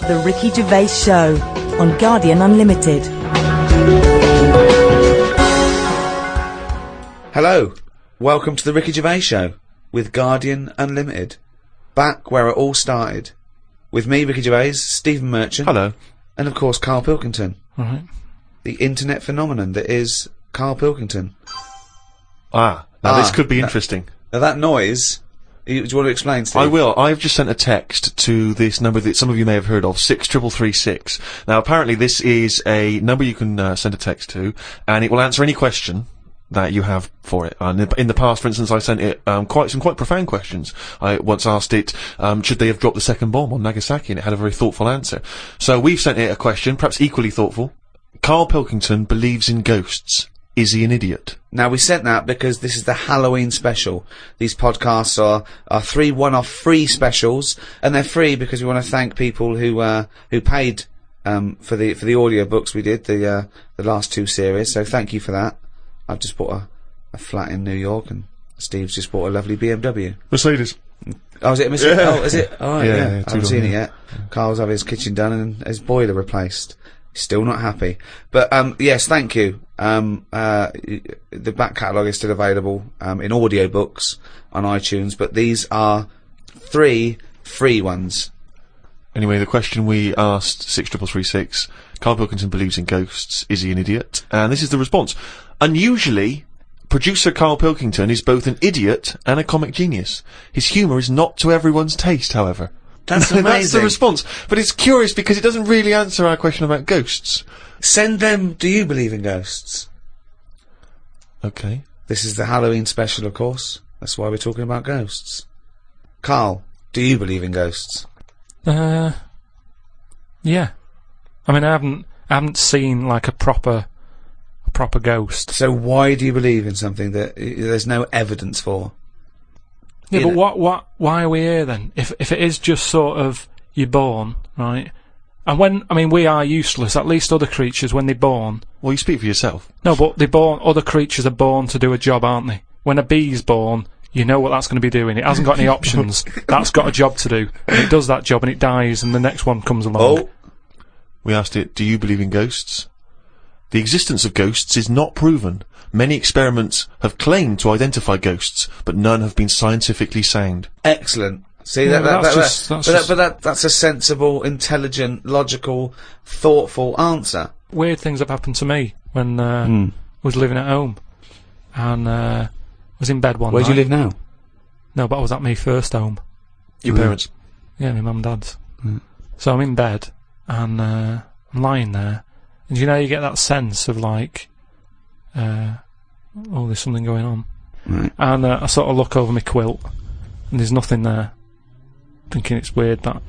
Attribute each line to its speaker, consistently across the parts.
Speaker 1: The Ricky Gervais Show on Guardian Unlimited.
Speaker 2: Hello, welcome to The Ricky Gervais Show with Guardian Unlimited. Back where it all started. With me, Ricky Gervais, Stephen Merchant.
Speaker 3: Hello.
Speaker 2: And of course, Karl Pilkington.
Speaker 3: Right.
Speaker 2: The internet phenomenon that is Karl Pilkington.
Speaker 3: Now this could be interesting.
Speaker 2: Now that noise, do you want to explain, Steve?
Speaker 3: I will. I've just sent a text to this number that some of you may have heard of, 63336. Now apparently this is a number you can send a text to, and it will answer any question that you have for it. And in the past, for instance, I sent it quite profound questions. I once asked it, should they have dropped the second bomb on Nagasaki, and it had a very thoughtful answer. So we've sent it a question, perhaps equally thoughtful. Karl Pilkington believes in ghosts. Is he an idiot?
Speaker 2: Now, we sent that because this is the Halloween special. These podcasts are 3 one-off free specials, and they're free because we want to thank people who paid for the audio books we did, the last 2 series. So thank you for that. I've just bought a flat in New York, and Steve's just bought a lovely BMW.
Speaker 3: Mercedes.
Speaker 2: Oh, is it a Mercedes?
Speaker 3: Yeah.
Speaker 2: Oh, is it? Oh, yeah. I haven't seen it yet.
Speaker 3: Yeah.
Speaker 2: Carl's having his kitchen done and his boiler replaced. Still not happy. But, yes, thank you. The back catalogue is still available, in audio books on iTunes, but these are 3 free ones.
Speaker 3: Anyway, the question we asked, 63336, Karl Pilkington believes in ghosts. Is he an idiot? And this is the response. Unusually, producer Karl Pilkington is both an idiot and a comic genius. His humour is not to everyone's taste, however.
Speaker 2: That's amazing.
Speaker 3: That's the response. But it's curious because it doesn't really answer our question about ghosts.
Speaker 2: Send them, do you believe in ghosts?
Speaker 3: Okay.
Speaker 2: This is the Halloween special, of course. That's why we're talking about ghosts. Karl, do you believe in ghosts?
Speaker 4: Yeah. I mean, I haven't seen like a proper ghost.
Speaker 2: So why do you believe in something that there's no evidence for?
Speaker 4: Yeah, but why are we here then? If it is just sort of, you're born, right? And we are useless, at least other creatures, when they're born.
Speaker 3: Well, you speak for yourself.
Speaker 4: No, but other creatures are born to do a job, aren't they? When a bee's born, you know what that's going to be doing. It hasn't got any options. That's got a job to do. And it does that job and it dies and the next one comes along.
Speaker 2: Oh.
Speaker 3: We asked it, do you believe in ghosts? The existence of ghosts is not proven. Many experiments have claimed to identify ghosts, but none have been scientifically sound.
Speaker 2: Excellent. See,
Speaker 4: Yeah,
Speaker 2: that's a sensible, intelligent, logical, thoughtful answer.
Speaker 4: Weird things have happened to me when I was living at home and was in bed one
Speaker 2: Where
Speaker 4: night.
Speaker 2: do you live now?
Speaker 4: No, but I was at my first home.
Speaker 3: Your parents?
Speaker 4: Yeah, my mum and dad's. So I'm in bed and I'm lying there, and you know, you get that sense of like, oh, there's something going on.
Speaker 2: Right.
Speaker 4: And I sort of look over my quilt and there's nothing there, thinking it's weird that.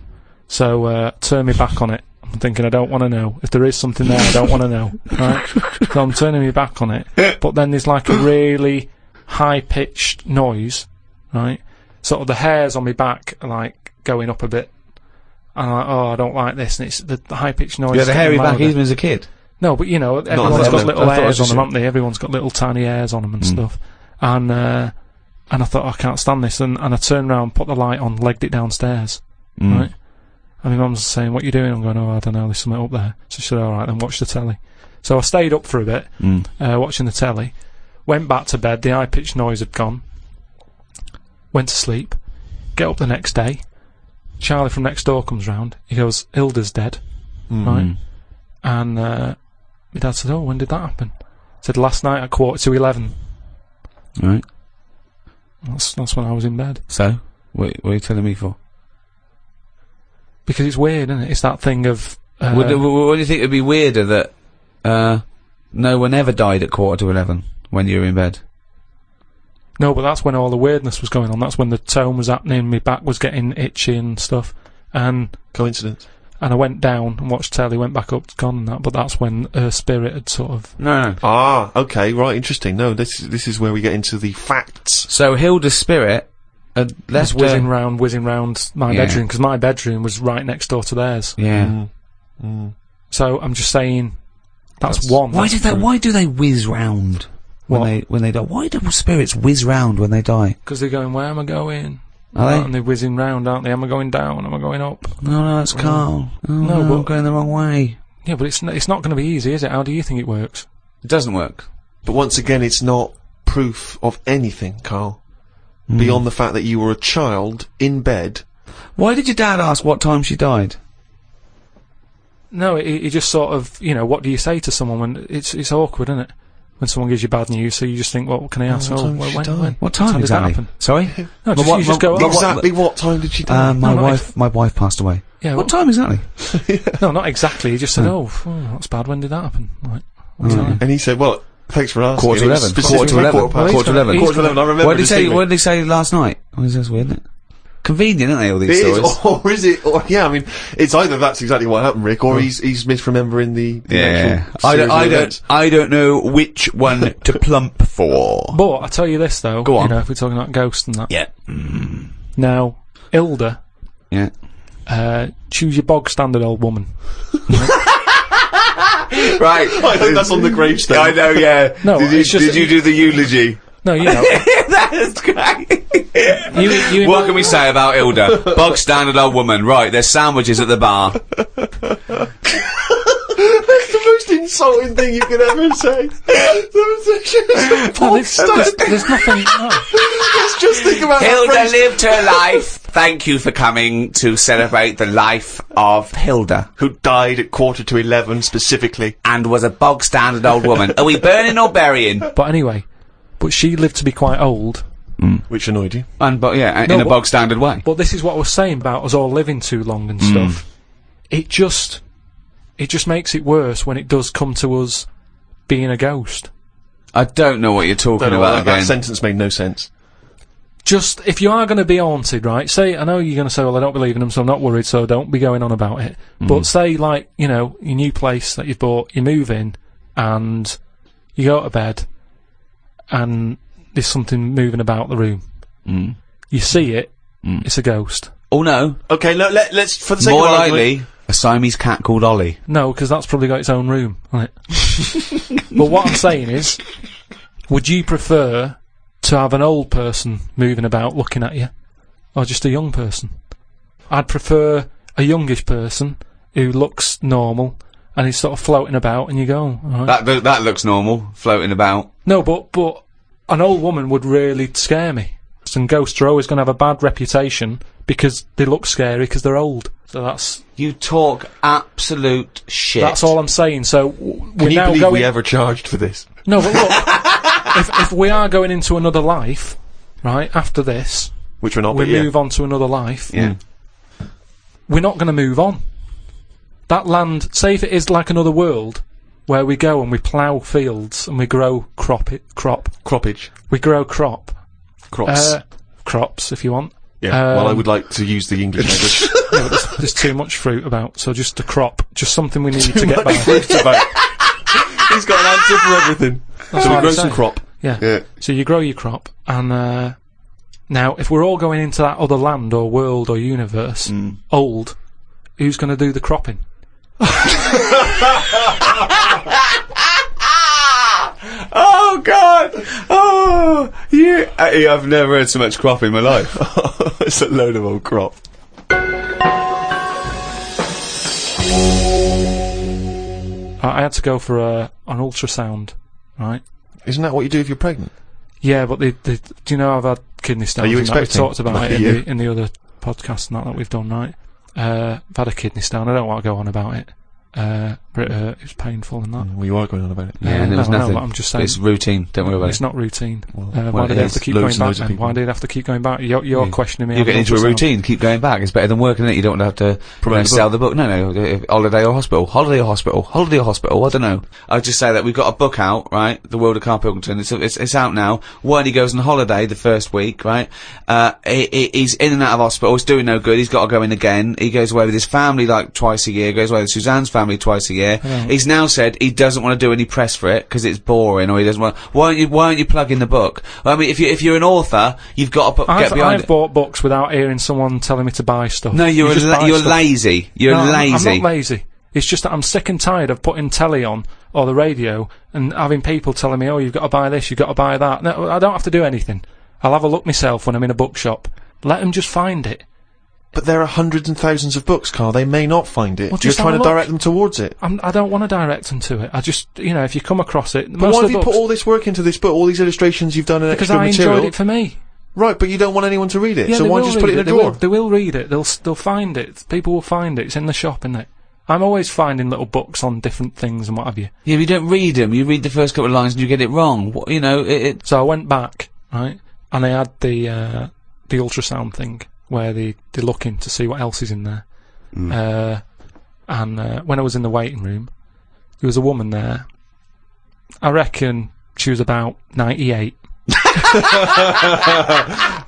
Speaker 4: So turn me back on it. I'm thinking, I don't want to know. If there is something there, I don't want to know. Right? So I'm turning me back on it, but then there's like a really high-pitched noise, right? Sort of the hairs on my back are like going up a bit, and I'm like, oh, I don't like this. And it's the high-pitched noise.
Speaker 2: You had a hairy back
Speaker 4: louder.
Speaker 2: even as a kid?
Speaker 4: No, but you know, everyone's got little hairs on them, haven't they? Everyone's got little tiny hairs on them and stuff. And I thought, I can't stand this, and I turned around, put the light on, legged it downstairs, right? And my mum's saying, what are you doing? I'm going, oh, I don't know, there's something up there. So she said, alright, then watch the telly. So I stayed up for a bit, watching the telly, went back to bed, the high-pitched noise had gone, went to sleep, get up the next day, Charlie from next door comes round, he goes, Hilda's dead, right? And my dad said, oh, when did that happen? I said, last night at 11:15.
Speaker 2: Right.
Speaker 4: That's when I was in bed.
Speaker 2: So, what are you telling me for?
Speaker 4: Because it's weird, isn't it? It's that thing of...
Speaker 2: what do you think would be weirder, that no one ever died at 11:15 when you were in bed?
Speaker 4: No, but that's when all the weirdness was going on. That's when the tone was happening, my back was getting itchy and stuff. And
Speaker 3: Coincidence.
Speaker 4: And I went down and watched telly, went back up, gone and that, but that's when her spirit had sort of...
Speaker 2: No.
Speaker 3: Ah, okay, right, interesting. No, this is where we get into the facts.
Speaker 2: So Hilda's spirit had left
Speaker 4: whizzing round my bedroom, because my bedroom was right next door to theirs.
Speaker 2: Yeah.
Speaker 4: So I'm just saying, that's one.
Speaker 2: Why do they whiz round when they die? Why do spirits whiz round when they die?
Speaker 4: Because they're going, where am I going?
Speaker 2: Are they?
Speaker 4: And they're whizzing round, aren't they? Am I going down? Am I going up?
Speaker 2: No, it's Karl. Oh, no,
Speaker 4: but
Speaker 2: I'm going the wrong way.
Speaker 4: Yeah, but it's not going to be easy, is it? How do you think it works?
Speaker 2: It doesn't work.
Speaker 3: But once again, it's not proof of anything, Karl. Beyond the fact that you were a child in bed.
Speaker 2: Why did your dad ask what time she died?
Speaker 4: No, he just sort of, what do you say to someone when it's awkward, isn't it? When someone gives you bad news, so you just think, well, what can I ask?
Speaker 3: What time did she die?
Speaker 2: What time
Speaker 4: did
Speaker 2: exactly?
Speaker 4: that happen?
Speaker 2: Sorry?
Speaker 4: No, you just go,
Speaker 3: Exactly what time did she die?
Speaker 2: My wife passed away.
Speaker 4: Yeah,
Speaker 2: what time exactly?
Speaker 4: No, not exactly. He just said, that's bad. When did that happen? Like, what time?
Speaker 3: And he said, well, thanks for asking.
Speaker 2: Quarter to 11. Quarter to 11. Quarter to 11.
Speaker 3: Quarter to 11, I remember.
Speaker 2: What did he say last night? Oh, that's weird, isn't it? Convenient, aren't they, all these stories?
Speaker 3: Or is it? Or, yeah, I mean, it's either that's exactly what happened, Rick, or he's misremembering the actual
Speaker 2: I don't know which one to plump for.
Speaker 4: But I tell you this though,
Speaker 2: go on.
Speaker 4: If we're talking about ghosts and that.
Speaker 2: Yeah.
Speaker 4: Now, Hilda.
Speaker 2: Yeah.
Speaker 4: Choose your bog standard old woman.
Speaker 2: Right.
Speaker 3: I hope that's on the gravestone.
Speaker 2: I know, yeah.
Speaker 4: No,
Speaker 2: did you do the eulogy?
Speaker 4: No,
Speaker 2: That's great. What can we say about Hilda? Bog standard old woman. Right, there's sandwiches at the bar.
Speaker 3: That's the most insulting thing you could ever say.
Speaker 4: There's nothing. No.
Speaker 3: Let's just think about
Speaker 2: Hilda
Speaker 3: that phrase.
Speaker 2: lived her life. Thank you for coming to celebrate the life of Hilda,
Speaker 3: who died at 11:15 specifically,
Speaker 2: and was a bog standard old woman. Are we burning or burying?
Speaker 4: But anyway, she lived to be quite old.
Speaker 3: Which annoyed you.
Speaker 2: In a bog standard way.
Speaker 4: But this is what I was saying about us all living too long and stuff. It just makes it worse when it does come to us being a ghost.
Speaker 2: I don't know what you're talking about again.
Speaker 3: That sentence made no sense.
Speaker 4: Just, if you are going to be haunted, right, I know you're going to say, well, I don't believe in them, so I'm not worried, so don't be going on about it. But say, like, your new place that you've bought, you move in, and you go to bed, and there's something moving about the room. You see it, it's a ghost.
Speaker 2: Oh, no.
Speaker 3: Okay, let's, for the sake
Speaker 2: more
Speaker 3: of
Speaker 2: likely, a Siamese cat called Ollie.
Speaker 4: No, because that's probably got its own room, hasn't it? But what I'm saying is, would you prefer to have an old person moving about looking at you, or just a young person? I'd prefer a youngish person who looks normal and is sort of floating about, and you go, all right.
Speaker 2: That looks normal, floating about.
Speaker 4: No, but an old woman would really scare me. And ghosts are always going to have a bad reputation because they look scary because they're old. So that's...
Speaker 2: You talk absolute shit.
Speaker 4: That's all I'm saying. So
Speaker 3: Can you believe we ever charged for this?
Speaker 4: No, but look, if we are going into another life, right, after this...
Speaker 3: Which we're not,
Speaker 4: we move on to another life.
Speaker 2: Yeah.
Speaker 4: We're not going to move on. That land, say if it is like another world, where we go and we plough fields and we grow
Speaker 3: Croppage.
Speaker 4: We grow crop.
Speaker 3: Crops.
Speaker 4: Crops, if you want.
Speaker 3: Yeah, well, I would like to use the English language.
Speaker 4: Yeah, but there's too much fruit about, so just a crop. Just something we need to get by.
Speaker 3: Fruit about. He's got an answer for everything.
Speaker 4: That's
Speaker 3: So we
Speaker 4: what
Speaker 3: grow
Speaker 4: I'm
Speaker 3: some
Speaker 4: saying.
Speaker 3: crop.
Speaker 4: Yeah. So you grow your crop, and now, if we're all going into that other land or world or universe, old, who's going to do the cropping?
Speaker 2: Oh God! Oh, I've never heard so much crop in my life.
Speaker 3: It's a load of old crop.
Speaker 4: I had to go for an ultrasound, right?
Speaker 3: Isn't that what you do if you're pregnant?
Speaker 4: Yeah, but do you know I've had kidney stones?
Speaker 3: Are you
Speaker 4: and that?
Speaker 3: expecting?
Speaker 4: We've talked about it in the other podcasts and that we've done, right? I've had a kidney stone. I don't want to go on about it. But it was painful and that.
Speaker 3: Well, you are going on about it.
Speaker 2: Yeah, and there was nothing.
Speaker 4: No, I'm just saying.
Speaker 2: It's routine. Don't worry about it.
Speaker 4: It's not routine.
Speaker 3: Well,
Speaker 4: why do they have to keep going back then?
Speaker 3: people.
Speaker 4: Why do they have to keep going back? You're questioning me.
Speaker 2: You're getting into a routine. Keep going back. It's better than working, isn't it? You don't have to sell the book. No. Holiday or hospital. Holiday or hospital. Holiday or hospital. I don't know. I'll just say that we've got a book out, right? The World of Karl Pilkington. It's out now. When he goes on holiday the first week, right? He's in and out of hospital. It's doing no good. He's got to go in again. He goes away with his family like twice a year. Goes away with Suzanne's family twice a year. He's now said he doesn't want to do any press for it because it's boring, or he doesn't want. Why aren't you plugging the book? I mean, if you're an author, you've got to get behind it.
Speaker 4: I've bought books without hearing someone telling me to buy stuff.
Speaker 2: No, you're lazy. You're lazy.
Speaker 4: I'm not lazy. It's just that I'm sick and tired of putting telly on or the radio and having people telling me, "Oh, you've got to buy this, you've got to buy that." No, I don't have to do anything. I'll have a look myself when I'm in a bookshop. Let them just find it.
Speaker 3: But there are hundreds and thousands of books, Carl. They may not find it.
Speaker 4: Well,
Speaker 3: You're trying to direct them towards it.
Speaker 4: I don't want to direct them to it. I just, if you come across it...
Speaker 3: But why have you put all this work into this book, all these illustrations you've done and extra material?
Speaker 4: Because I enjoyed it for me.
Speaker 3: Right, but you don't want anyone to read it,
Speaker 4: Yeah,
Speaker 3: so why just put it in a drawer?
Speaker 4: They will read it. They'll find it. People will find it. It's in the shop, isn't it? I'm always finding little books on different things and what have you.
Speaker 2: Yeah, but you don't read them. You read the first couple of lines and you get it wrong.
Speaker 4: So I went back, right, and they had the ultrasound thing where they're looking to see what else is in there. And when I was in the waiting room, there was a woman there. I reckon she was about 98.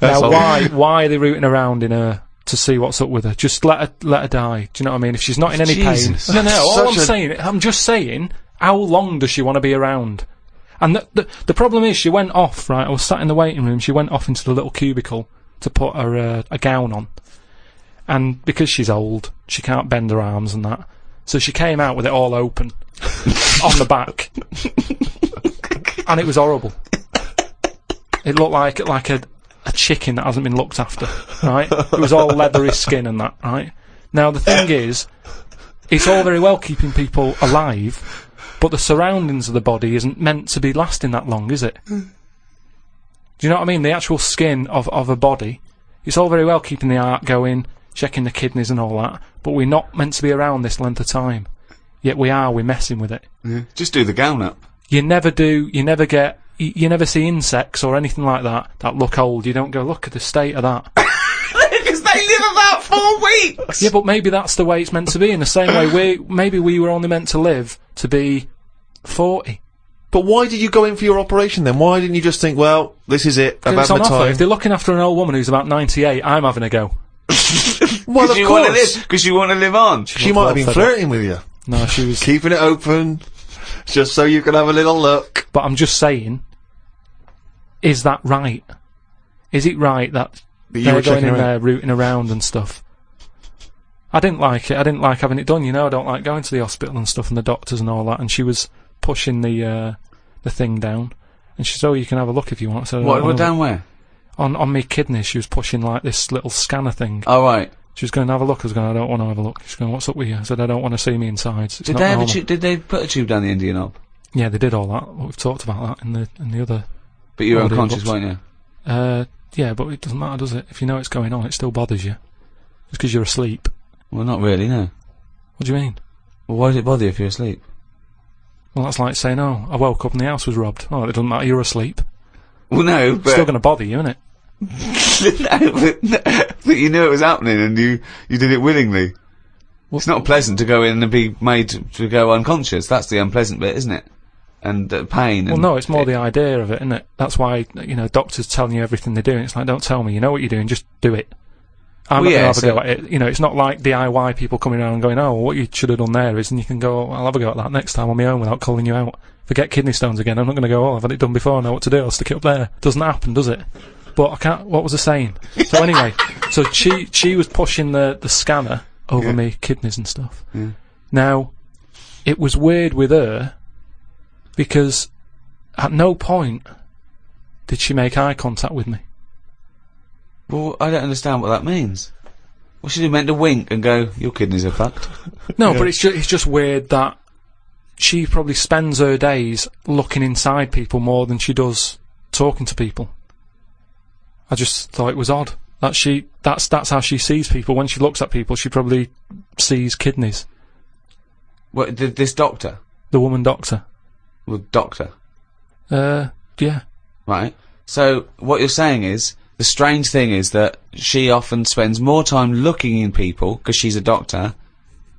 Speaker 4: Now, why are they rooting around in her to see what's up with her? Just let her die. Do you know what I mean? If she's not in any pain. No. I'm just saying, how long does she want to be around? And the problem is, she went off. Right, I was sat in the waiting room. She went off into the little cubicle to put her a gown on, and because she's old, she can't bend her arms and that. So she came out with it all open on the back, and it was horrible. It looked like a chicken that hasn't been looked after, right? It was all leathery skin and that, right? Now, the thing is, it's all very well keeping people alive, but the surroundings of the body isn't meant to be lasting that long, is it? Do you know what I mean? The actual skin of a body, it's all very well keeping the heart going, checking the kidneys and all that, but we're not meant to be around this length of time. Yet we're messing with it.
Speaker 2: Yeah. Just do the gown up.
Speaker 4: You never see insects or anything like that look old. You don't go, look at the state of that.
Speaker 2: Because they live about 4 weeks!
Speaker 4: Yeah, but maybe that's the way it's meant to be. In the same way, maybe we were only meant to live to be 40.
Speaker 3: But why did you go in for your operation then? Why didn't you just think, well, this is it, I've had my time?
Speaker 4: If they're looking after an old woman who's about 98, I'm having a go.
Speaker 3: Well, of course.
Speaker 2: Because you want to live on.
Speaker 3: She might have been flirting with you.
Speaker 4: No, she was...
Speaker 3: keeping it open, just so you can have a little look.
Speaker 4: But I'm just saying, is that right? Is it right that they're going in there rooting around and stuff? I didn't like it. I didn't like having it done, I don't like going to the hospital and stuff and the doctors and all that, and she was pushing the thing down, and she said, oh, you can have a look if you want. So
Speaker 2: what down where?
Speaker 4: On my kidneys. She was pushing like this little scanner thing.
Speaker 2: Oh, right.
Speaker 4: She was going to have a look. I was going, I don't want to have a look. She's going, what's up with you? I said, I don't want to see me insides.
Speaker 2: Did they put a tube down the Indian knob?
Speaker 4: Yeah, they did all that. We've talked about that in the other.
Speaker 2: But you were unconscious, weren't you?
Speaker 4: Yeah, but it doesn't matter, does it? If you know it's going on, it still bothers you. Just because you're asleep.
Speaker 2: Well, not really, no.
Speaker 4: What do you mean?
Speaker 2: Well, why does it bother you if you're asleep?
Speaker 4: Well, that's like saying, oh, I woke up and the house was robbed. Oh, it doesn't matter, you're asleep.
Speaker 2: Well, no, but...
Speaker 4: It's still going to bother you, isn't it?
Speaker 2: but you knew it was happening and you did it willingly. It's not pleasant to go in and be made to go unconscious. That's the unpleasant bit, isn't it? And pain.
Speaker 4: Well, no, it's more the idea of it, isn't it? That's why, doctors telling you everything they're doing. It's like, don't tell me, you know what you're doing, just do it. I'm not going to have a go at it. It's not like DIY people coming around and going, oh, well, what you should have done there is, and you can go, oh, I'll have a go at that next time on my own without calling you out. Forget kidney stones again. I'm not going to go, oh, I've had it done before, I know what to do, I'll stick it up there. Doesn't happen, does it? But I can't, what was I saying? So anyway, so she was pushing the scanner over me kidneys and stuff.
Speaker 2: Yeah.
Speaker 4: Now, it was weird with her, because at no point did she make eye contact with me.
Speaker 2: Well, I don't understand what that means. Well, she meant to wink and go, your kidneys are fucked.
Speaker 4: No, but it's just weird that she probably spends her days looking inside people more than she does talking to people. I just thought it was odd that that's how she sees people. When she looks at people, she probably sees kidneys.
Speaker 2: What, this doctor?
Speaker 4: The woman doctor.
Speaker 2: Well, doctor?
Speaker 4: Yeah.
Speaker 2: Right. So, what you're saying is, the strange thing is that she often spends more time looking in people, because she's a doctor,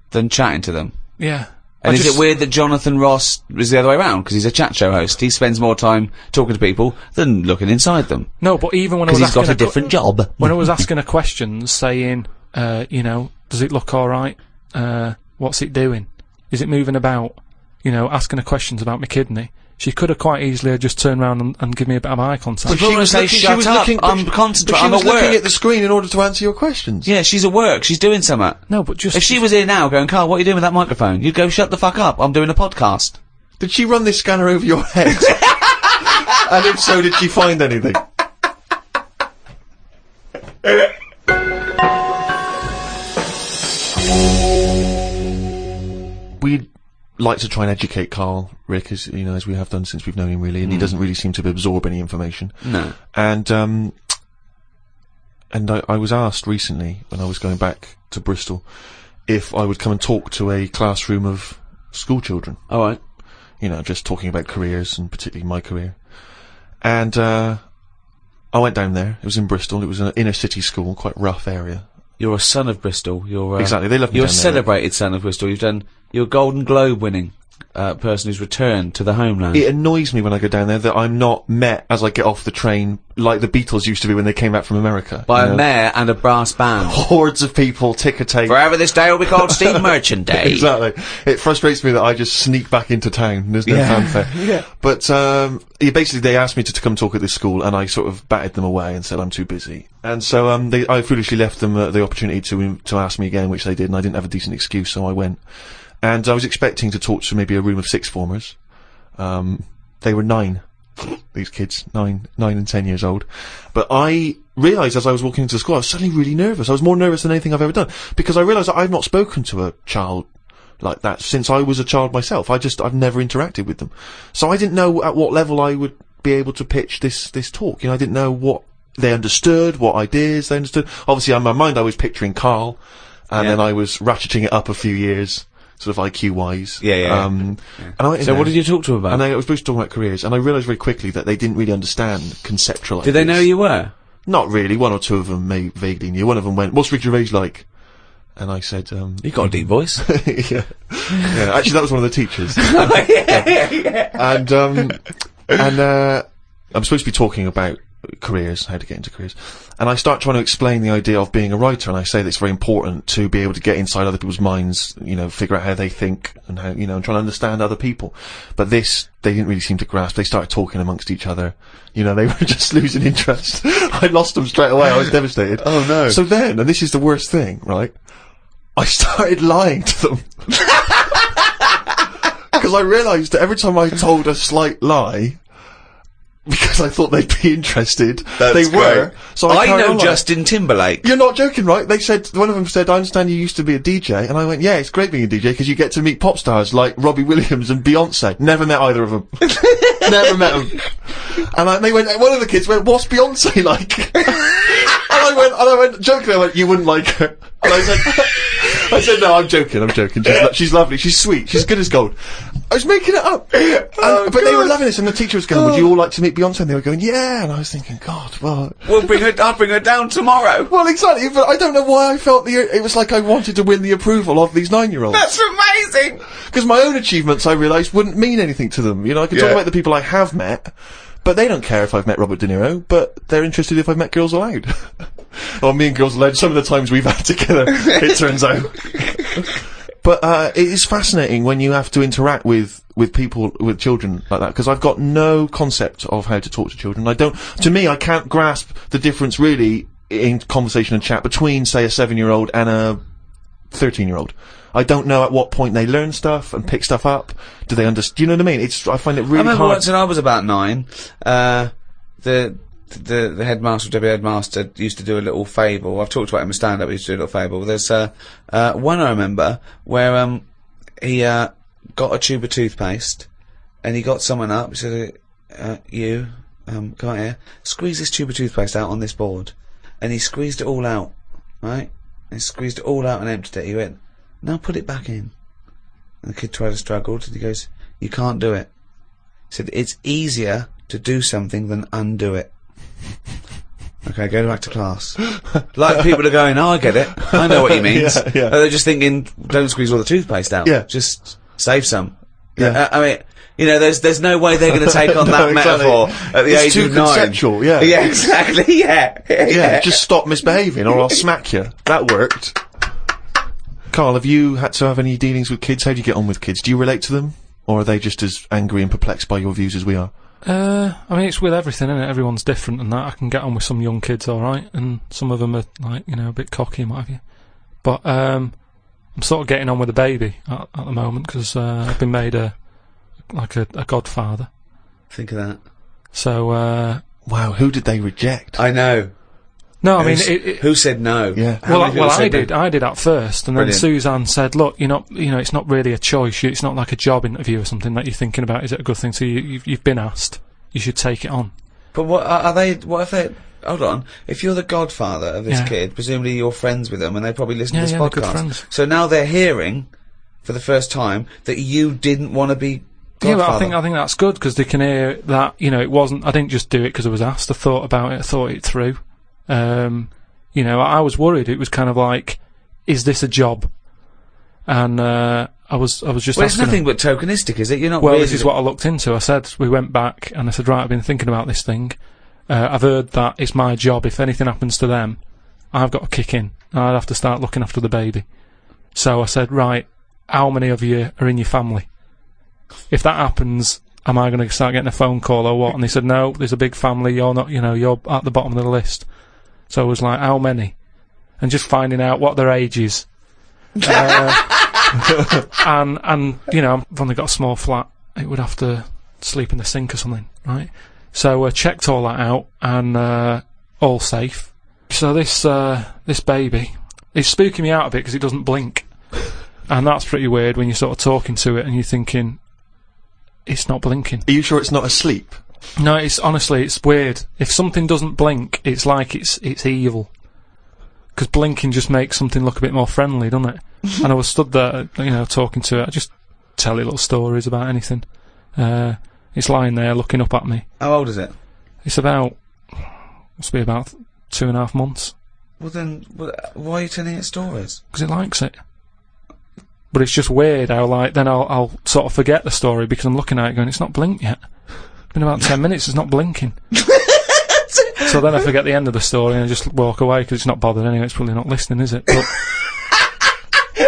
Speaker 2: than chatting to them.
Speaker 4: Yeah.
Speaker 2: And is it weird that Jonathan Ross is the other way around? Because he's a chat show host. He spends more time talking to people than looking inside them.
Speaker 4: No, but even when I was
Speaker 2: asking... Because he's got a different job.
Speaker 4: When I was asking her questions, saying, does it look alright? What's it doing? Is it moving about? Asking her questions about my kidney. She could have quite easily just turned around and give me a bit of eye contact.
Speaker 2: But she was saying, shut up, I'm concentrating, I'm at work.
Speaker 3: Looking at the screen in order to answer your questions.
Speaker 2: Yeah, she's at work, she's doing something.
Speaker 4: No, but just...
Speaker 2: If she was here now going, Carl, what are you doing with that microphone? You'd go, shut the fuck up, I'm doing a podcast.
Speaker 3: Did she run this scanner over your head? And if so, did she find anything? We'd like to try and educate Karl, Rick, as you know, as we have done since we've known him, really, and he doesn't really seem to absorb any information.
Speaker 2: No.
Speaker 3: And I was asked recently, when I was going back to Bristol, if I would come and talk to a classroom of school children.
Speaker 2: All right.
Speaker 3: You know, just talking about careers, and particularly my career. And I went down there. It was in Bristol. It was an inner city school, quite rough area.
Speaker 2: You're a son of Bristol. You're
Speaker 3: exactly. They love me.
Speaker 2: You're a
Speaker 3: down there.
Speaker 2: celebrated son of Bristol. You're a Golden Globe winning person who's returned to the homeland.
Speaker 3: It annoys me when I go down there that I'm not met as I get off the train like the Beatles used to be when they came back from America.
Speaker 2: By a mayor and a brass band.
Speaker 3: Hordes of people, ticker tape.
Speaker 2: Forever this day will be called Steve Merchant Day.
Speaker 3: Exactly. It frustrates me that I just sneak back into town and there's no fanfare. Yeah. But basically they asked me to come talk at this school, and I sort of batted them away and said I'm too busy. And so I foolishly left them the opportunity to ask me again, which they did, and I didn't have a decent excuse, so I went. And I was expecting to talk to maybe a room of sixth formers. They were 9. These kids, 9 and 10 years old. But I realised as I was walking into the school, I was suddenly really nervous. I was more nervous than anything I've ever done, because I realised that I've not spoken to a child like that since I was a child myself. I've never interacted with them. So I didn't know at what level I would be able to pitch this talk. You know, I didn't know what they understood, what ideas they understood. Obviously, in my mind, I was picturing Karl, and then I was ratcheting it up a few years, sort of IQ-wise.
Speaker 2: Yeah.
Speaker 3: And I went in
Speaker 2: So
Speaker 3: there,
Speaker 2: what did you talk to them about?
Speaker 3: and I was supposed to talk about careers, and I realised very quickly that they didn't really understand conceptual ideas.
Speaker 2: Did they know you were?
Speaker 3: Not really. One or two of them vaguely knew. One of them went, "What's Ricky Gervais like?" And I said,
Speaker 2: You got a deep voice.
Speaker 3: yeah. Actually, that was one of the teachers. And I'm supposed to be talking about careers, how to get into careers, and I start trying to explain the idea of being a writer, and I say that it's very important to be able to get inside other people's minds, you know, figure out how they think, and how, you know, and trying to understand other people. But they didn't really seem to grasp. They started talking amongst each other. You know, they were just losing interest. I lost them straight away. I was devastated.
Speaker 2: Oh no.
Speaker 3: So then, and this is the worst thing, right? I started lying to them. Because I realised that every time I told a slight lie, because I thought they'd be interested, they were. So I
Speaker 2: know Justin Timberlake.
Speaker 3: You're not joking, right? They said, one of them said, "I understand you used to be a DJ," and I went, "Yeah, it's great being a DJ because you get to meet pop stars like Robbie Williams and Beyonce." Never met either of them. Never met them. And they went. One of the kids went, "What's Beyonce like?" And I went, jokingly, I went, "You wouldn't like her." And I said, "No, I'm joking. She's lovely. She's sweet. She's good as gold." I was making it up. But they were loving this, and the teacher was going, "Would you all like to meet Beyonce?" And they were going, "Yeah." And I was thinking, God, well...
Speaker 2: I'll bring her down tomorrow.
Speaker 3: Well, exactly, but I don't know why I felt it was like I wanted to win the approval of these 9-year-olds.
Speaker 2: That's amazing!
Speaker 3: Because my own achievements, I realised, wouldn't mean anything to them. You know, I can talk about the people I have met, but they don't care if I've met Robert De Niro, but they're interested if I've met Girls Aloud. Or me and Girls Aloud, some of the times we've had together, it turns out. But it is fascinating when you have to interact with people, with children like that, because I've got no concept of how to talk to children. To me, I can't grasp the difference really in conversation and chat between, say, a 7-year-old and a 13-year-old. I don't know at what point they learn stuff and pick stuff up. Do they understand? Do you know what I mean? I find it really hard.
Speaker 2: I remember once when I was about 9, the headmaster, deputy headmaster, used to do a little fable. I've talked about him in stand-up. He used to do a little fable. There's one I remember where he got a tube of toothpaste, and he got someone up. He said, "You, come out here. Squeeze this tube of toothpaste out on this board." And he squeezed it all out, right? And he squeezed it all out and emptied it. He went, "Now put it back in." And the kid tried to struggle, and he goes, "You can't do it." He said, "It's easier to do something than undo it." Okay, go back to class. Like people are going, "Oh, I get it. I know what he means."
Speaker 3: Yeah.
Speaker 2: They're just thinking, don't squeeze all the toothpaste out.
Speaker 3: Yeah.
Speaker 2: Just save some.
Speaker 3: Yeah.
Speaker 2: I mean, you know, there's no way they're going to take on that
Speaker 3: exactly.
Speaker 2: metaphor at the age of 9.
Speaker 3: It's too conceptual, yeah.
Speaker 2: Yeah, exactly, yeah.
Speaker 3: Just stop misbehaving or I'll smack you. That worked. Karl, have you had to have any dealings with kids? How do you get on with kids? Do you relate to them? Or are they just as angry and perplexed by your views as we are?
Speaker 4: I mean, it's with everything, isn't it? Everyone's different and that. I can get on with some young kids alright, and some of them are, like, you know, a bit cocky and what have you. But, I'm sort of getting on with the baby at the moment, because, I've been made a godfather.
Speaker 2: Think of that.
Speaker 4: So,
Speaker 3: wow, who did they reject?
Speaker 2: I know.
Speaker 4: No, I mean,
Speaker 2: who said no?
Speaker 3: Yeah.
Speaker 4: Well, I did. I did at first, and then
Speaker 2: Brilliant.
Speaker 4: Suzanne said, "Look, it's not really a choice. It's not like a job interview or something that you're thinking about. Is it a good thing? So you've been asked. You should take it on."
Speaker 2: But what are they? What if they? Hold on. If you're the godfather of this
Speaker 4: Yeah.
Speaker 2: kid, presumably you're friends with them, and they probably listen
Speaker 4: Yeah,
Speaker 2: to this
Speaker 4: they're good
Speaker 2: podcast.
Speaker 4: friends.
Speaker 2: So now they're hearing, for the first time, that you didn't want to be
Speaker 4: Yeah,
Speaker 2: godfather.
Speaker 4: but I think that's good because they can hear that. It wasn't. I didn't just do it because I was asked. I thought about it. I thought it through. I was worried. It was kind of like, is this a job? And I was just.
Speaker 2: Well, it's
Speaker 4: asking
Speaker 2: nothing but tokenistic, is it? You're not.
Speaker 4: Well,
Speaker 2: really
Speaker 4: this is what I looked into. I said, we went back and I said, right, I've been thinking about this thing. I've heard that it's my job. If anything happens to them, I've got to kick in. I'd have to start looking after the baby. So I said, right, how many of you are in your family? If that happens, am I going to start getting a phone call or what? And they said, no, there's a big family. You're not, you're at the bottom of the list. So I was like, how many? And just finding out what their age is. And I've only got a small flat. It would have to sleep in the sink or something, right? So I checked all that out, and all safe. So this baby, it's spooking me out a bit because it doesn't blink. And that's pretty weird when you're sort of talking to it and you're thinking, it's not blinking.
Speaker 3: Are you sure it's not asleep?
Speaker 4: No, honestly, it's weird. If something doesn't blink, it's like it's evil. Because blinking just makes something look a bit more friendly, doesn't it? And I was stood there, talking to it. I just tell it little stories about anything. It's lying there looking up at me.
Speaker 2: How old is it?
Speaker 4: It's must be about 2.5 months.
Speaker 2: Well then, why are you telling it stories?
Speaker 4: Because it likes it. But it's just weird how, then I'll sort of forget the story because I'm looking at it going, it's not blinked yet. It's been about 10 minutes, it's not blinking. So then I forget the end of the story and I just walk away because it's not bothered anyway, it's probably not listening, is it? But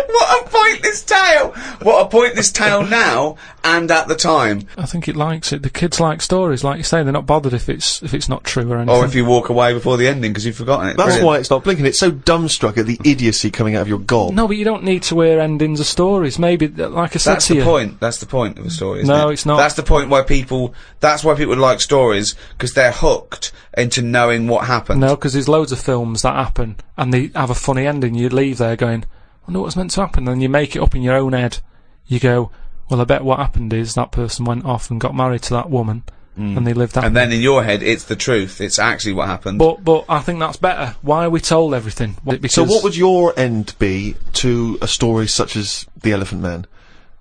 Speaker 2: What a pointless tale! What a pointless tale now and at the time.
Speaker 4: I think it likes it. The kids like stories, like you say, they're not bothered if it's not true or anything.
Speaker 2: Or if you walk away before the ending because you've forgotten it.
Speaker 3: That's
Speaker 2: Brilliant.
Speaker 3: why it's not blinking. It's so dumbstruck at the idiocy coming out of your gob.
Speaker 4: No, but you don't need to hear endings of stories. Maybe, like I said
Speaker 2: That's
Speaker 4: to
Speaker 2: the
Speaker 4: you.
Speaker 2: point. That's the point of a story, isn't
Speaker 4: No,
Speaker 2: it?
Speaker 4: it's not.
Speaker 2: That's the point why people. That's why people like stories because they're hooked into knowing what happened.
Speaker 4: No, because there's loads of films that happen and they have a funny ending. You leave there going, I wonder what's meant to happen. Then you make it up in your own head. You go, well, I bet what happened is that person went off and got married to that woman, and they lived that.
Speaker 2: And then in your head, it's the truth. It's actually what happened.
Speaker 4: But I think that's better. Why are we told everything? Because
Speaker 3: So what would your end be to a story such as The Elephant Man?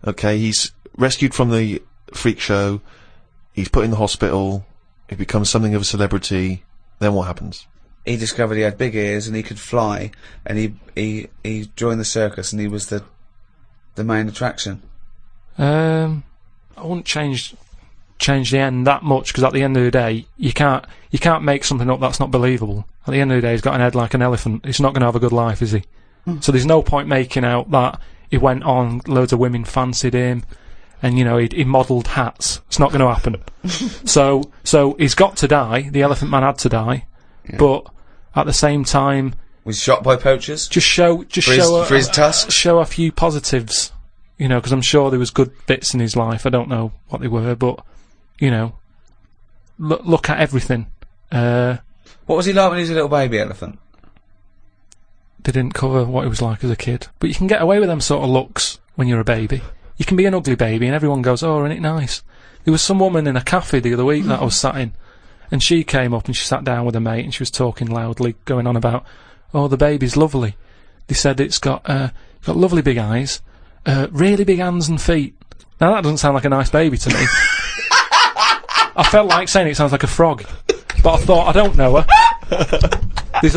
Speaker 3: Okay, he's rescued from the freak show, he's put in the hospital, he becomes something of a celebrity, then what happens?
Speaker 2: He discovered he had big ears and he could fly, and he joined the circus and he was the main attraction.
Speaker 4: I wouldn't change the end that much because at the end of the day, you can't make something up that's not believable. At the end of the day, he's got an head like an elephant. He's not going to have a good life, is he? So there's no point making out that he went on, loads of women fancied him, and he modelled hats. It's not going to happen. So he's got to die. The Elephant Man had to die, but at the same time,
Speaker 2: Was shot by poachers.
Speaker 4: show
Speaker 2: for his tusk.
Speaker 4: Show a few positives, because I'm sure there was good bits in his life. I don't know what they were, but look at everything.
Speaker 2: What was he like when he was a little baby elephant?
Speaker 4: They didn't cover what he was like as a kid, but you can get away with them sort of looks when you're a baby. You can be an ugly baby, and everyone goes, "Oh, isn't it nice?" There was some woman in a cafe the other week that I was sat in, and she came up and she sat down with a mate, and she was talking loudly, going on about, "Oh, the baby's lovely." They said it's got lovely big eyes, really big hands and feet. Now that doesn't sound like a nice baby to me. I felt like saying it sounds like a frog, but I thought, I don't know her. There's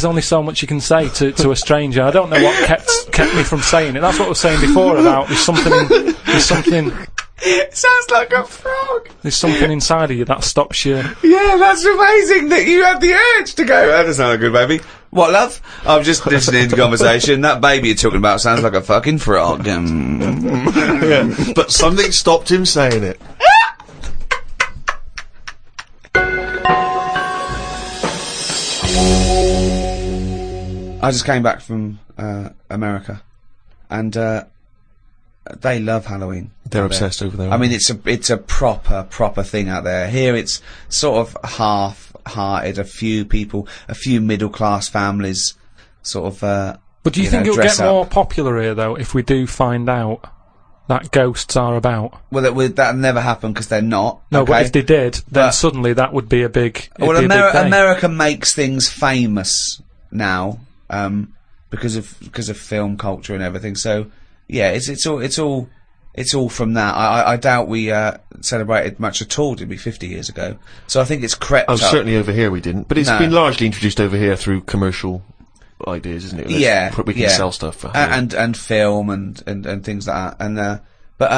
Speaker 4: only so much you can say to a stranger. I don't know what kept me from saying it. That's what I was saying before about there's something.
Speaker 2: It sounds like a frog.
Speaker 4: There's something inside of you that stops you.
Speaker 2: Yeah, that's amazing that you have the urge to go, that doesn't sound like a good baby. What, love? I'm just listening to conversation. That baby you're talking about sounds like a fucking frog.
Speaker 3: Yeah, but something stopped him saying it.
Speaker 2: I just came back from America, and they love Halloween.
Speaker 3: They're
Speaker 2: out
Speaker 3: obsessed
Speaker 2: there.
Speaker 3: over there.
Speaker 2: I mean, it's a proper thing out there. Here, it's sort of half hearted, a few middle class families sort of,
Speaker 4: but do you think it'll get more popular here, though, if we do find out that ghosts are about?
Speaker 2: Well, that'll never happen because they're not.
Speaker 4: No,
Speaker 2: okay?
Speaker 4: but if they did, then suddenly that would be a big.
Speaker 2: Well, America makes things famous now, because of film culture and everything. So yeah, it's all from that. I doubt we celebrated much at all, did we, 50 years ago? So I think it's crept up.
Speaker 3: Certainly over here we didn't, but it's been largely introduced over here through commercial ideas, isn't it? We can sell stuff
Speaker 2: and film and things like that. And but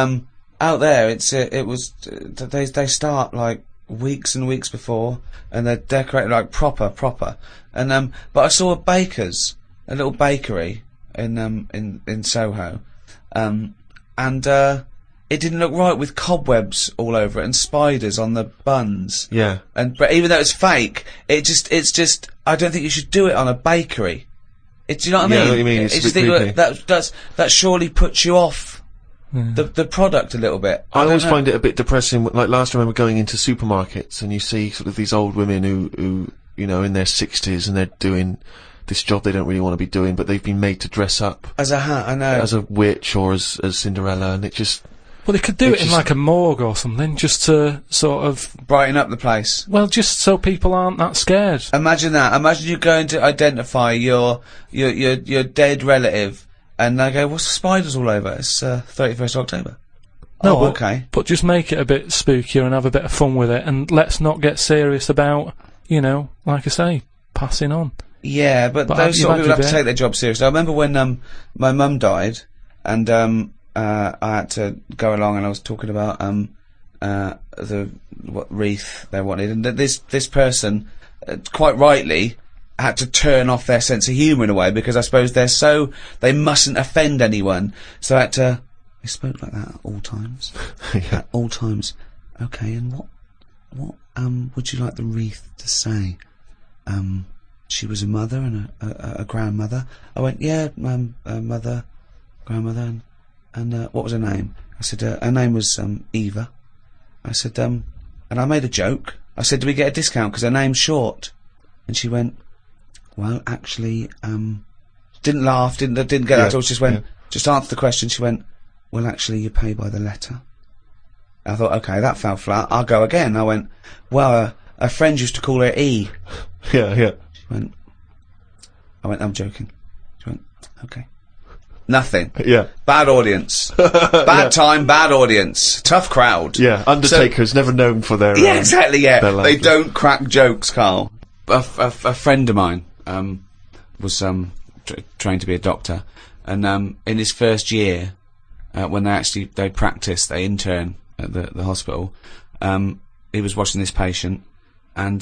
Speaker 2: out there they start like weeks and weeks before, and they're decorated like proper. And but I saw a little bakery in Soho, and it didn't look right with cobwebs all over it and spiders on the buns.
Speaker 3: Yeah.
Speaker 2: But even though it's fake, it's just I don't think you should do it on a bakery. Do you know what I mean?
Speaker 3: I know what you mean. It's a bit creepy.
Speaker 2: That surely puts you off the product a little bit.
Speaker 3: I always find it a bit depressing. Like last time I remember going into supermarkets and you see sort of these old women who in their 60s and they're doing this job they don't really want to be doing, but they've been made to dress up
Speaker 2: as a
Speaker 3: witch or as Cinderella, and it just.
Speaker 4: Well, they could do it in like a morgue or something, just to sort of
Speaker 2: brighten up the place.
Speaker 4: Well, just so people aren't that scared.
Speaker 2: Imagine that. Imagine you're going to identify your dead relative, and they go, "What's the spiders all over?" It's 31st October.
Speaker 4: No,
Speaker 2: okay.
Speaker 4: But just make it a bit spookier and have a bit of fun with it, and let's not get serious about, like I say, passing on.
Speaker 2: Yeah, but those sort of people have to take their job seriously. I remember when my mum died, and I had to go along, and I was talking about what wreath they wanted, and this person, quite rightly, had to turn off their sense of humour in a way, because I suppose they mustn't offend anyone, so I had to. They spoke like that at all times.
Speaker 3: Yeah.
Speaker 2: At all times. Okay, and what would you like the wreath to say? She was a mother and a grandmother. I went, yeah, mother, grandmother, and what was her name? I said, her name was Eva. I said, and I made a joke. I said, do we get a discount because her name's short? And she went, well, actually, didn't laugh, didn't get that at all. She just went, just answer the question. She went, well, actually, you pay by the letter. I thought, okay, that fell flat. I'll go again. I went, well, a friend used to call her E.
Speaker 3: Yeah.
Speaker 2: I went, I'm joking. She went, okay. Nothing.
Speaker 3: Yeah.
Speaker 2: Bad audience. Bad time, bad audience. Tough crowd.
Speaker 3: Yeah, Undertaker's never known for their...
Speaker 2: Yeah, exactly, yeah. They don't crack jokes, Carl. A friend of mine was trained to be a doctor, and in his first year, when they practiced, they intern at the hospital, he was watching this patient, and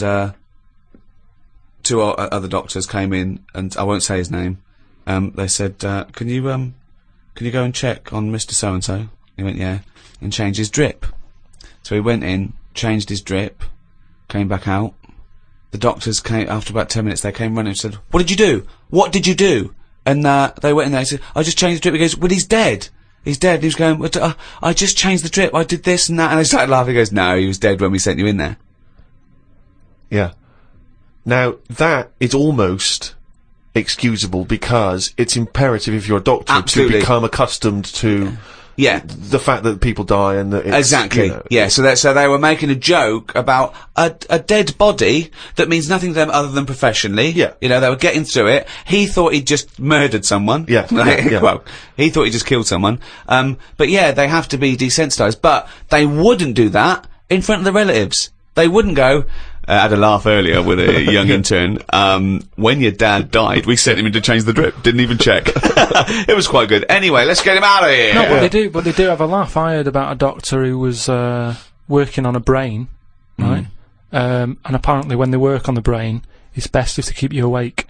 Speaker 2: two other doctors came in, and I won't say his name. They said, can you go and check on Mr. So-and-so? He went, yeah, and change his drip. So he went in, changed his drip, came back out. The doctors came, after about 10 minutes, they came running and said, what did you do? What did you do? And they went in there and said, I just changed the drip. He goes, well, he's dead. He's dead. He was going, I just changed the drip. I did this and that. And they started laughing. He goes, no, he was dead when we sent you in there.
Speaker 3: Yeah. Now, that is almost excusable, because it's imperative if you're a doctor to become accustomed to the fact that people die and that it's,
Speaker 2: exactly. Yeah, so they were making a joke about a dead body that means nothing to them other than professionally.
Speaker 3: Yeah.
Speaker 2: They were getting through it. He thought he'd just murdered someone.
Speaker 3: Yeah.
Speaker 2: Well, he thought he just killed someone. But yeah, they have to be desensitized. But they wouldn't do that in front of the relatives. They wouldn't go, I had a laugh earlier with a young intern. When your dad died, we sent him in to change the drip. Didn't even check. It was quite good. Anyway, let's get him out of here.
Speaker 4: No, but they do have a laugh. I heard about a doctor who was working on a brain, right? And apparently when they work on the brain, it's best if they keep you awake.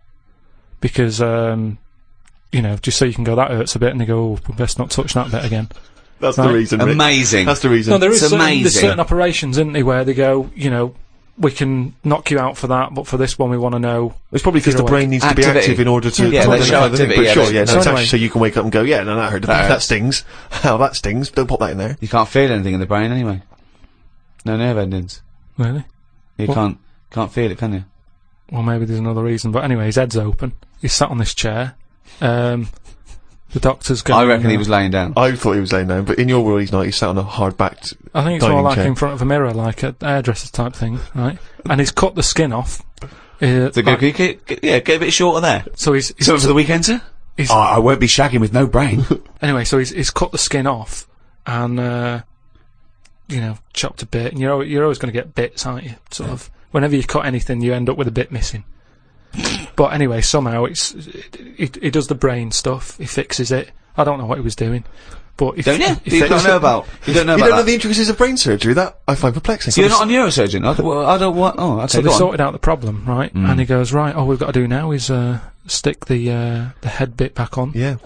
Speaker 4: Because, just so you can go, that hurts a bit, and they go, oh, we best not touch that bit again.
Speaker 3: That's the reason, Rick.
Speaker 2: Amazing.
Speaker 3: That's the reason.
Speaker 4: No, there's certain operations, isn't there, where they go, we can knock you out for that, but for this one we want to know.
Speaker 3: It's probably because the brain needs to be active in order to...
Speaker 2: Yeah, they show activity.
Speaker 3: But sure, it's
Speaker 4: anyway,
Speaker 3: actually so you can wake up and go, yeah, no, that hurt. That stings. Hell, that stings. Don't pop that in there.
Speaker 2: You can't feel anything in the brain anyway. No nerve endings.
Speaker 4: Really?
Speaker 2: You can't... Can't feel it, can you?
Speaker 4: Well, maybe there's another reason, but anyway, his head's open. He's sat on this chair. The doctor's going...
Speaker 2: I reckon he was laying down.
Speaker 3: I thought he was laying down, but in your world he's not. He's sat on a hard-backed
Speaker 4: I think it's more like
Speaker 3: chair.
Speaker 4: in front of a mirror, like a hairdresser type thing, right? And he's cut the skin off.
Speaker 2: So get a bit shorter there.
Speaker 4: So he's
Speaker 2: So for the weekend, sir? I won't be shagging with no brain.
Speaker 4: Anyway, so he's cut the skin off and, chopped a bit. And you're always going to get bits, aren't you? Sort of. Whenever you cut anything, you end up with a bit missing. But anyway, somehow he does the brain stuff. He fixes it. I don't know what he was doing. But
Speaker 2: don't you? You don't know about
Speaker 3: the intricacies of brain surgery? That I find perplexing.
Speaker 2: So you're not a neurosurgeon? I don't want... Oh, okay,
Speaker 4: so they sorted out the problem, right?
Speaker 2: Mm.
Speaker 4: And he goes, right, all we've got to do now is stick the head bit back on.
Speaker 3: Yeah.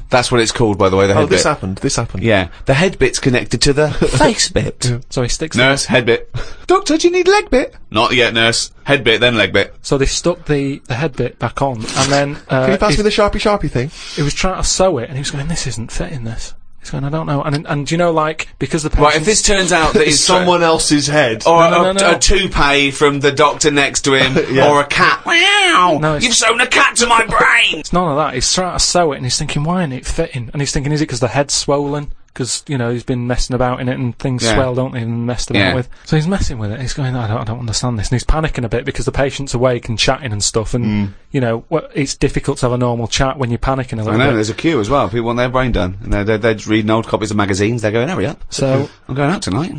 Speaker 2: That's what it's called, by the way, the head bit.
Speaker 3: This happened.
Speaker 2: Yeah. The head bit's connected to the face bit.
Speaker 3: Yeah.
Speaker 4: So he sticks...
Speaker 2: Nurse, head bit. Doctor, do you need leg bit? Not yet, nurse. Head bit, then leg bit.
Speaker 4: So they stuck the head bit back on, and then...
Speaker 3: Can you pass me the Sharpie thing?
Speaker 4: He was trying to sew it, and he was going, this isn't fitting this. He's going, I don't know. And you know, like, because the patient...
Speaker 2: Right, if this turns out that he's
Speaker 3: someone else's head.
Speaker 2: Or
Speaker 4: No.
Speaker 2: a toupee from the doctor next to him,
Speaker 3: Yeah.
Speaker 2: or a cat. Wow!
Speaker 4: No,
Speaker 2: You've sewn a cat to my brain!
Speaker 4: It's none of that. He's trying to sew it, and he's thinking, why isn't it fitting? And he's thinking, is it because the head's swollen? Because, he's been messing about in it, and things swell, don't they, and messed about with. So he's messing with it. He's going, I don't understand this. And he's panicking a bit because the patient's awake and chatting and stuff, and, it's difficult to have a normal chat when you're panicking a little bit.
Speaker 2: I know, there's a queue as well. People want their brain done. And they're just reading old copies of magazines. They're going, hurry up.
Speaker 4: So...
Speaker 2: I'm going out tonight. Do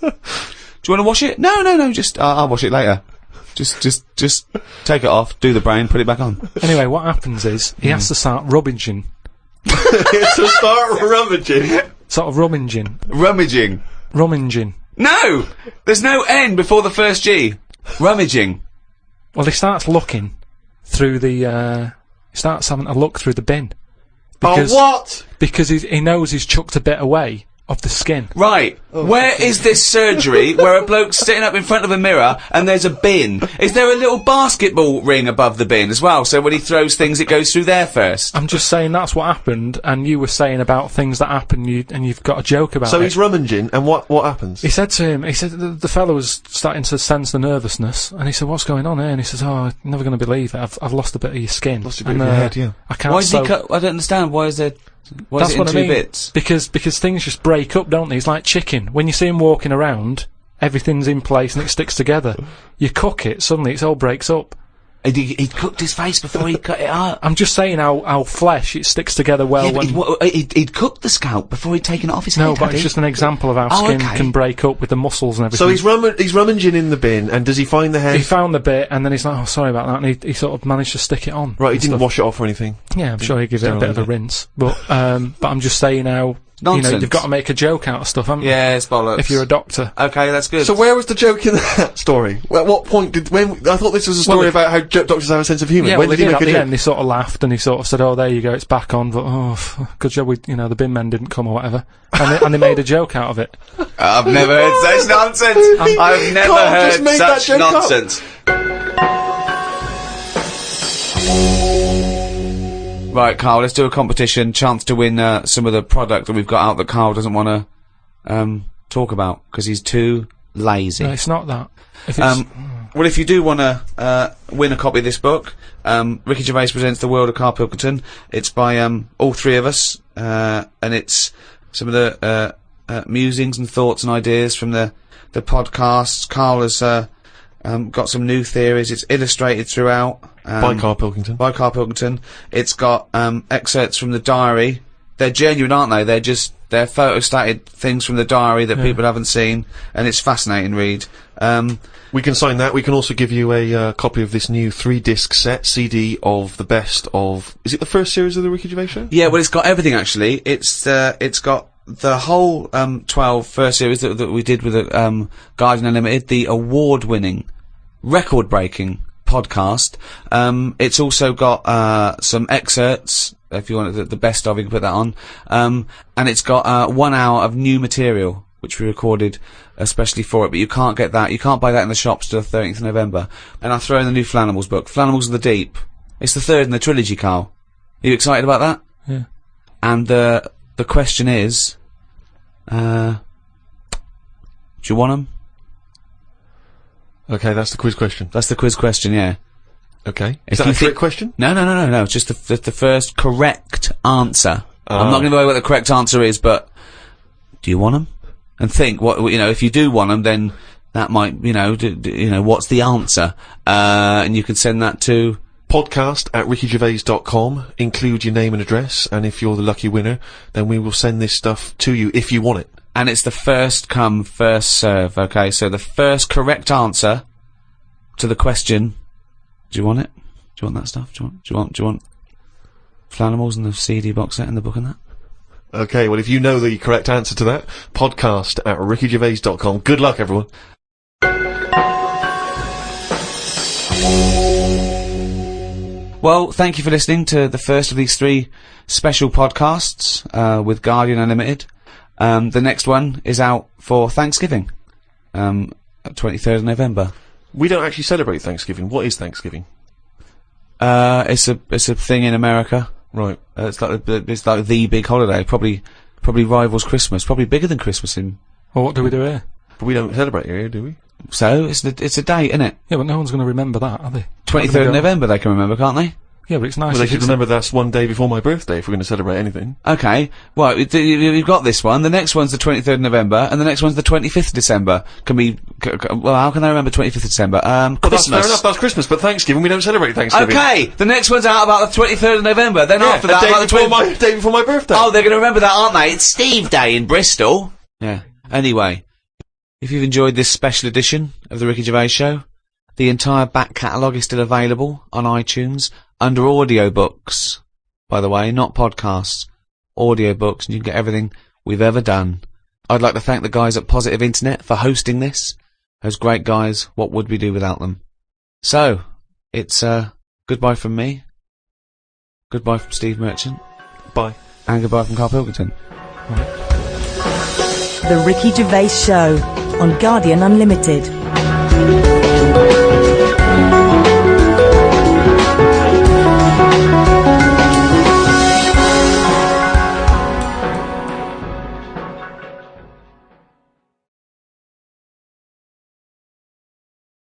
Speaker 2: you want to wash it? No, just, I'll wash it later. Just take it off, do the brain, put it back on.
Speaker 4: Anyway, what happens is, he has to start rummaging.
Speaker 3: To start rummaging.
Speaker 4: Sort of rummaging.
Speaker 2: Rummaging. No! There's no N before the first G. Rummaging.
Speaker 4: Well, he starts looking through the, he starts having a look through the bin.
Speaker 3: What?
Speaker 4: Because he knows he's chucked a bit away of the skin.
Speaker 2: Right. Where is this surgery where a bloke's sitting up in front of a mirror and there's a bin? Is there a little basketball ring above the bin as well, so when he throws things it goes through there first?
Speaker 4: I'm just saying that's what happened, and you were saying about things that happen, and you've got a joke about it.
Speaker 3: So he's rummaging, and what happens?
Speaker 4: He said to him, the fellow was starting to sense the nervousness, and he said, what's going on here? And he says, you're never going to believe it, I've lost a bit of your skin.
Speaker 3: Lost a bit of your head, yeah.
Speaker 4: I can't
Speaker 2: Why did he cut? I don't understand, why is there... Why
Speaker 4: That's
Speaker 2: is it
Speaker 4: what
Speaker 2: in
Speaker 4: I
Speaker 2: two
Speaker 4: mean.
Speaker 2: bits?
Speaker 4: Because things just break up, don't they? It's like chicken. When you see him walking around, everything's in place and it sticks together. You cook it, suddenly it all breaks up.
Speaker 2: He cooked his face before he cut it out.
Speaker 4: I'm just saying how flesh, it sticks together well when...
Speaker 2: He'd cooked the scalp before he'd taken it off his head.
Speaker 4: No, but it's just an example of how skin can break up with the muscles and everything.
Speaker 3: So he's rummaging in the bin, and does he find the head?
Speaker 4: He found the bit, and then he's like, sorry about that, and he sort of managed to stick it on.
Speaker 3: Right, he didn't wash it off or anything?
Speaker 4: Yeah, I'm sure he gave it a bit of a rinse. But I'm just saying how...
Speaker 2: Nonsense.
Speaker 4: You've got to make a joke out of stuff, haven't you?
Speaker 2: Yeah, it's bollocks.
Speaker 4: If you're a doctor.
Speaker 2: Okay, that's good.
Speaker 3: So where was the joke in that story? At what point I thought this was a story about how doctors have a sense of humour.
Speaker 4: Yeah,
Speaker 3: when
Speaker 4: well,
Speaker 3: did he make
Speaker 4: at
Speaker 3: a
Speaker 4: the
Speaker 3: joke?
Speaker 4: end, he sort of laughed and he sort of said, there you go, it's back on, but, good job the bin men didn't come or whatever. And they made a joke out of it.
Speaker 2: I've never heard such nonsense. I've never heard such nonsense. Right, Carl, let's do a competition. Chance to win some of the product that we've got out that Carl doesn't want to talk about because he's too lazy.
Speaker 4: No, it's not that.
Speaker 2: Well, if you do want to win a copy of this book, Ricky Gervais presents The World of Karl Pilkington. It's by all three of us, and it's some of the musings and thoughts and ideas from the podcasts. Carl has got some new theories. It's illustrated throughout.
Speaker 3: By Karl Pilkington.
Speaker 2: By Karl Pilkington. It's got excerpts from the diary. They're genuine, aren't they? They're photostated things from the diary that people haven't seen, and it's fascinating read.
Speaker 3: We can sign that. We can also give you a copy of this new 3-disc set CD of the best of... Is it the first series of the Ricky Gervais Show?
Speaker 2: Yeah, well, it's got everything, actually. It's got the whole 12 first series that we did with the Guardian Unlimited, the award-winning, record-breaking podcast. It's also got some excerpts, if you want the best of, you can put that on. And it's got 1 hour of new material, which we recorded especially for it, but you can't get that. You can't buy that in the shops till the 13th of November. And I throw in the new Flanimals book, Flanimals of the Deep. It's the third in the trilogy, Carl. Are you excited about that?
Speaker 4: Yeah.
Speaker 2: And the question is, do you want them?
Speaker 3: Okay, that's the quiz question.
Speaker 2: That's the quiz question, yeah.
Speaker 3: Okay. Is that a trick question?
Speaker 2: No. It's just the first correct answer. I'm not going to give away what the correct answer is, but do you want them? And think, if you do want them, then that might, what's the answer? And you can send that to
Speaker 3: podcast@rickygervais.com. Include your name and address, and if you're the lucky winner, then we will send this stuff to you if you want it.
Speaker 2: And it's the first come, first serve, okay? So the first correct answer to the question, do you want it? Do you want that stuff? Do you want Flanimals and the CD box set and the book and that?
Speaker 3: Okay, well, if you know the correct answer to that, podcast@rickygervais.com. Good luck, everyone.
Speaker 2: Well, thank you for listening to the first of these 3 special podcasts with Guardian Unlimited. The next one is out for Thanksgiving, 23rd of November.
Speaker 3: We don't actually celebrate Thanksgiving. What is Thanksgiving?
Speaker 2: It's a thing in America.
Speaker 3: Right.
Speaker 2: It's like the big holiday. Probably rivals Christmas. Probably bigger than Christmas in.
Speaker 4: Well, what do we do here?
Speaker 3: But we don't celebrate here, do we?
Speaker 2: So it's a date, isn't it?
Speaker 4: Yeah, but no one's going to remember that, are they?
Speaker 2: 23rd of November, they can remember, can't they?
Speaker 4: Yeah, but it's nice.
Speaker 3: Well, they should remember that's one day before my birthday if we're going to celebrate anything.
Speaker 2: Okay. Well, you've got this one. The next one's the 23rd of November, and the next one's the 25th of December. Well, how can I remember 25th of December?
Speaker 3: Well,
Speaker 2: Christmas.
Speaker 3: that's fair enough, that's Christmas, but Thanksgiving, we don't celebrate Thanksgiving.
Speaker 2: Okay! The next one's out about the 23rd of November, then after that, about the
Speaker 3: day before my birthday.
Speaker 2: Oh, they're going to remember that, aren't they? It's Steve Day in Bristol. Yeah. Anyway, if you've enjoyed this special edition of the Ricky Gervais Show, the entire back catalogue is still available on iTunes under audiobooks, by the way, not podcasts, audiobooks, and you can get everything we've ever done. I'd like to thank the guys at Positive Internet for hosting this. Those great guys, what would we do without them? So, it's goodbye from me, goodbye from Steve Merchant,
Speaker 3: bye,
Speaker 2: and goodbye from Karl Pilkington.
Speaker 1: The Ricky Gervais Show on Guardian Unlimited.